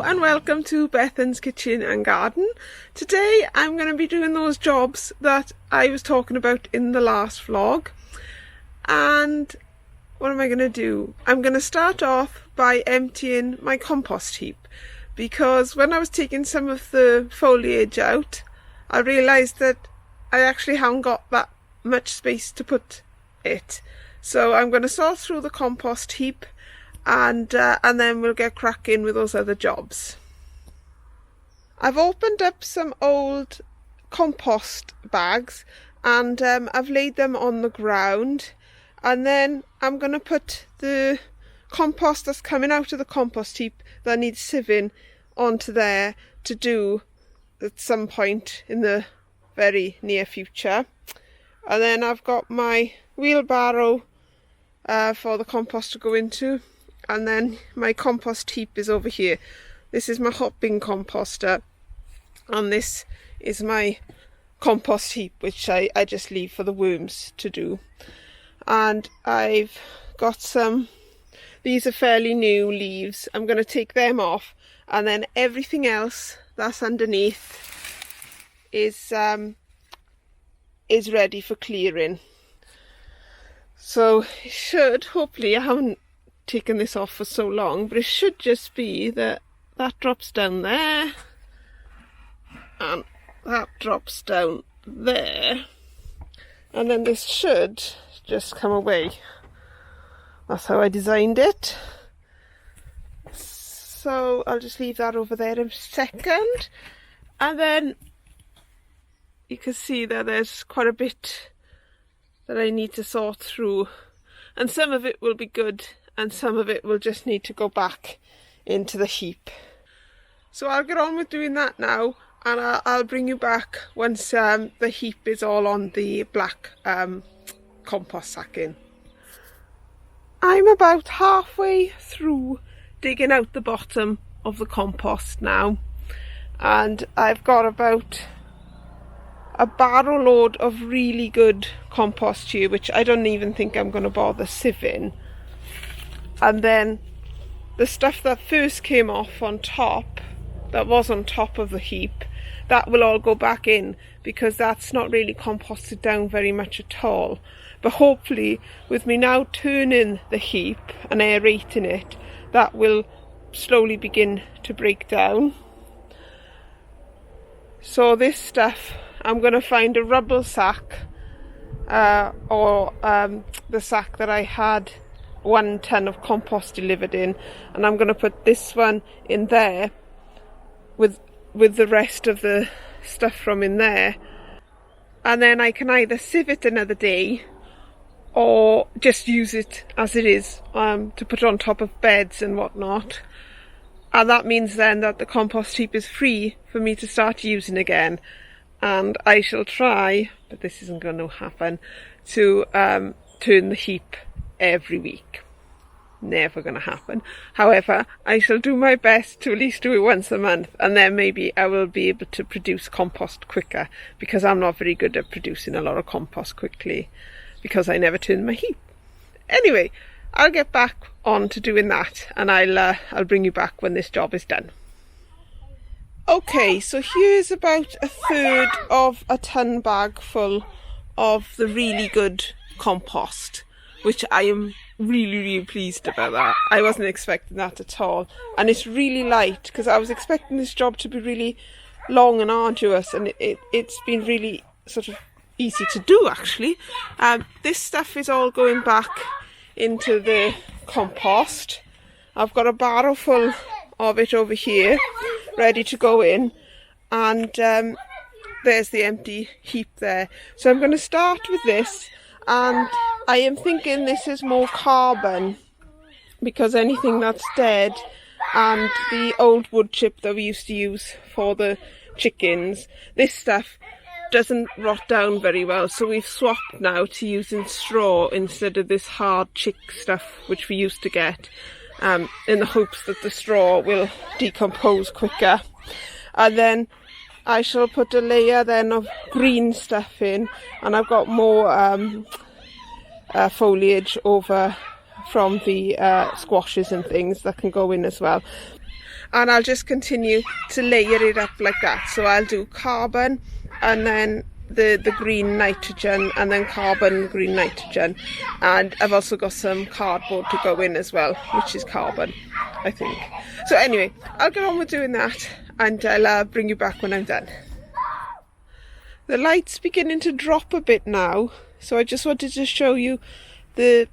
and welcome to Bethan's Kitchen and Garden. Today I'm going to be doing those jobs that I was talking about in the last vlog. And what am I going to do? I'm going to start off by emptying my compost heap, because when I was taking some of the foliage out, I realised that I actually haven't got that much space to put it. So I'm going to sort through the compost heap and then we'll get cracking with those other jobs. I've opened up some old compost bags and I've laid them on the ground, and then I'm going to put the compost that's coming out of the compost heap that needs sieving onto there to do at some point in the very near future. And then I've got my wheelbarrow for the compost to go into. And then my compost heap is over here. This is my hot bin composter, and this is my compost heap, which I just leave for the worms to do. And I've got some, these are fairly new leaves. I'm going to take them off, and then everything else that's underneath is ready for clearing. So it should, hopefully, I haven't taken this off for so long, but it should just be that drops down there and that drops down there, and then this should just come away. That's how I designed it. So I'll just leave that over there a second, and then you can see that there's quite a bit that I need to sort through, and some of it will be good and some of it will just need to go back into the heap. So I'll get on with doing that now, and I'll bring you back once the heap is all on the black compost sacking. I'm about halfway through digging out the bottom of the compost now, and I've got about a barrel load of really good compost here, which I don't even think I'm going to bother sieving. And then the stuff that first came off on top, that was on top of the heap, that will all go back in, because that's not really composted down very much at all. But hopefully, with me now turning the heap and aerating it, that will slowly begin to break down. So this stuff, I'm going to find a rubble sack, or the sack that I had 1 ton of compost delivered in, and I'm going to put this one in there with the rest of the stuff from in there, and then I can either sieve it another day or just use it as it is, to put on top of beds and whatnot. And that means then that the compost heap is free for me to start using again, and I shall try, but this isn't going to happen, to turn the heap every week. Never going to happen. However, I shall do my best to at least do it once a month, and then maybe I will be able to produce compost quicker, because I'm not very good at producing a lot of compost quickly, because I never turn my heap. Anyway, I'll get back on to doing that, and I'll bring you back when this job is done. Okay, so here's about 1/3 of a ton bag full of the really good compost, which I am really pleased about that. I wasn't expecting that at all, and it's really light, because I was expecting this job to be really long and arduous, and it's been really sort of easy to do actually. This stuff is all going back into the compost. I've got a barrel full of it over here ready to go in, and there's the empty heap there. So I'm going to start with this, and I am thinking this is more carbon, because anything that's dead, and the old wood chip that we used to use for the chickens, this stuff doesn't rot down very well, so we've swapped now to using straw instead of this hard chick stuff which we used to get, in the hopes that the straw will decompose quicker. And then I shall put a layer then of green stuff in, and I've got more foliage over from the squashes and things that can go in as well. and I'll just continue to layer it up like that. So I'll do carbon and then the green nitrogen, and then carbon, green nitrogen, and I've also got some cardboard to go in as well, which is carbon, I think. So anyway, I'll get on with doing that, and I'll bring you back when I'm done. The light's beginning to drop a bit now, so I just wanted to show you the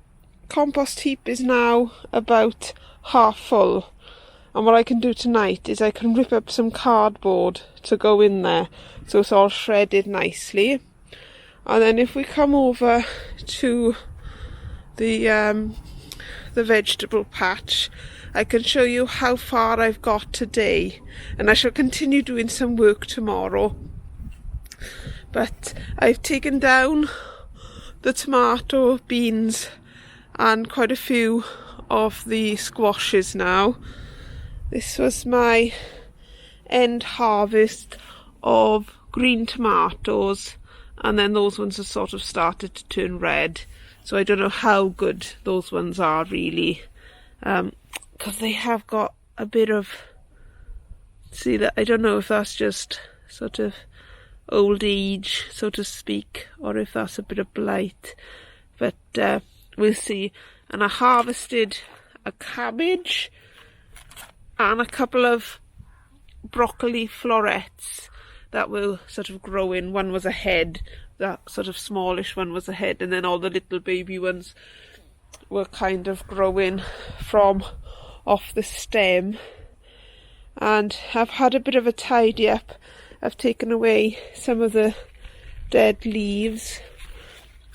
compost heap is now about half full. And what I can do tonight is I can rip up some cardboard to go in there, so it's all shredded nicely. And then if we come over to the vegetable patch, I can show you how far I've got today, and I shall continue doing some work tomorrow. But I've taken down the tomato, beans, and quite a few of the squashes now. This was my end harvest of green tomatoes, and then those ones have sort of started to turn red. So I don't know how good those ones are really, because they have got a bit of, see that, I don't know if that's just sort of old age, so to speak, or if that's a bit of blight, but we'll see. And I harvested a cabbage and a couple of broccoli florets that were sort of growing. One was a head, that sort of smallish one was a head, and then all the little baby ones were kind of growing from off the stem. And I've had a bit of a tidy up. I've taken away some of the dead leaves,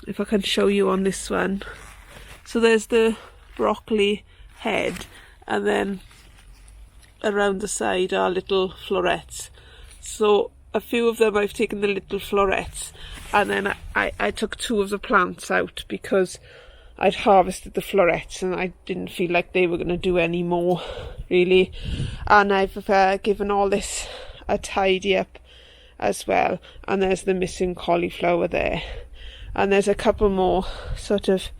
if I can show you on this one. So there's the broccoli head, and then around the side are little florets. So a few of them I've taken the little florets, and then I took two of the plants out because I'd harvested the florets and I didn't feel like they were going to do any more really. And I've given all this a tidy up as well, and there's the missing cauliflower there, and there's a couple more sort of,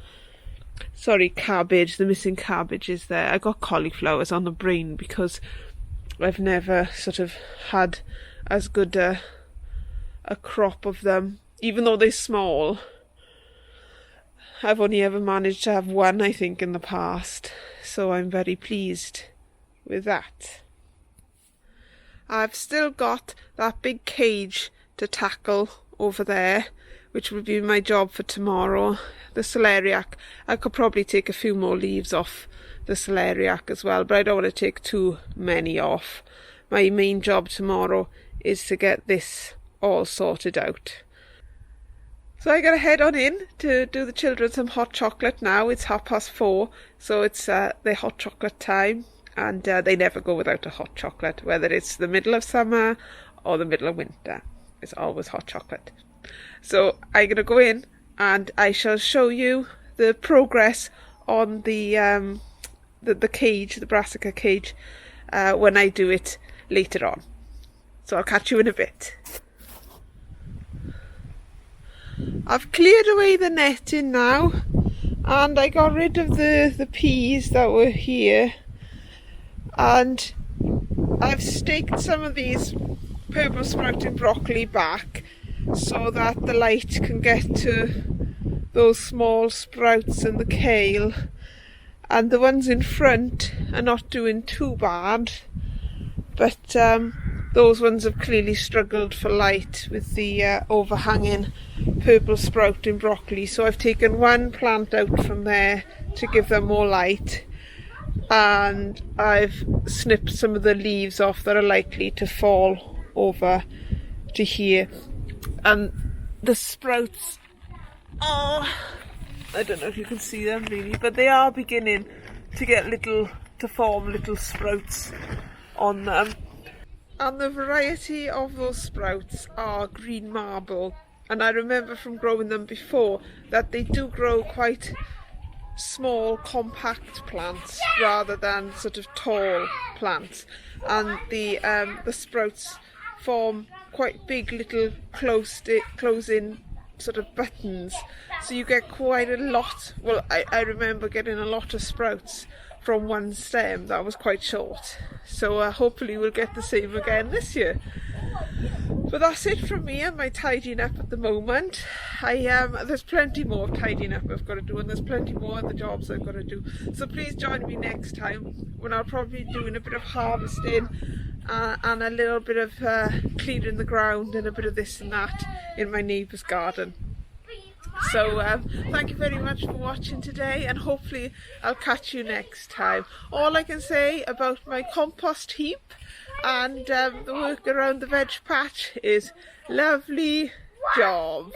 sorry, cabbage, the missing cabbage is there. I got cauliflowers on the brain because I've never sort of had as good a crop of them, even though they're small. I've only ever managed to have one, I think, in the past, so I'm very pleased with that. I've still got that big cage to tackle over there, which will be my job for tomorrow. The celeriac, I could probably take a few more leaves off the celeriac as well, but I don't want to take too many off. My main job tomorrow is to get this all sorted out. So I gotta head on in to do the children some hot chocolate now. It's 4:30, so it's their hot chocolate time, and they never go without a hot chocolate, whether it's the middle of summer or the middle of winter. It's always hot chocolate. So I'm going to go in and I shall show you the progress on the cage, the brassica cage, when I do it later on. So I'll catch you in a bit. I've cleared away the netting now, and I got rid of the peas that were here, and I've staked some of these purple sprouting broccoli back so that the light can get to those small sprouts and the kale, and the ones in front are not doing too bad, but those ones have clearly struggled for light with the overhanging purple sprouting broccoli. So I've taken one plant out from there to give them more light, and I've snipped some of the leaves off that are likely to fall over to here. And the sprouts are, I don't know if you can see them really, but they are beginning to get to form little sprouts on them. And the variety of those sprouts are green marble, and I remember from growing them before that they do grow quite small compact plants rather than sort of tall plants, and the sprouts form quite big little close-in sort of buttons, so you get quite a lot. Well, I remember getting a lot of sprouts from one stem that was quite short. So hopefully we'll get the same again this year. But that's it from me and my tidying up at the moment. There's plenty more tidying up I've got to do, and there's plenty more of the jobs I've got to do. So please join me next time when I'll probably be doing a bit of harvesting and a little bit of cleaning the ground and a bit of this and that in my neighbour's garden. So thank you very much for watching today, and hopefully I'll catch you next time. All I can say about my compost heap and the work around the veg patch is lovely job.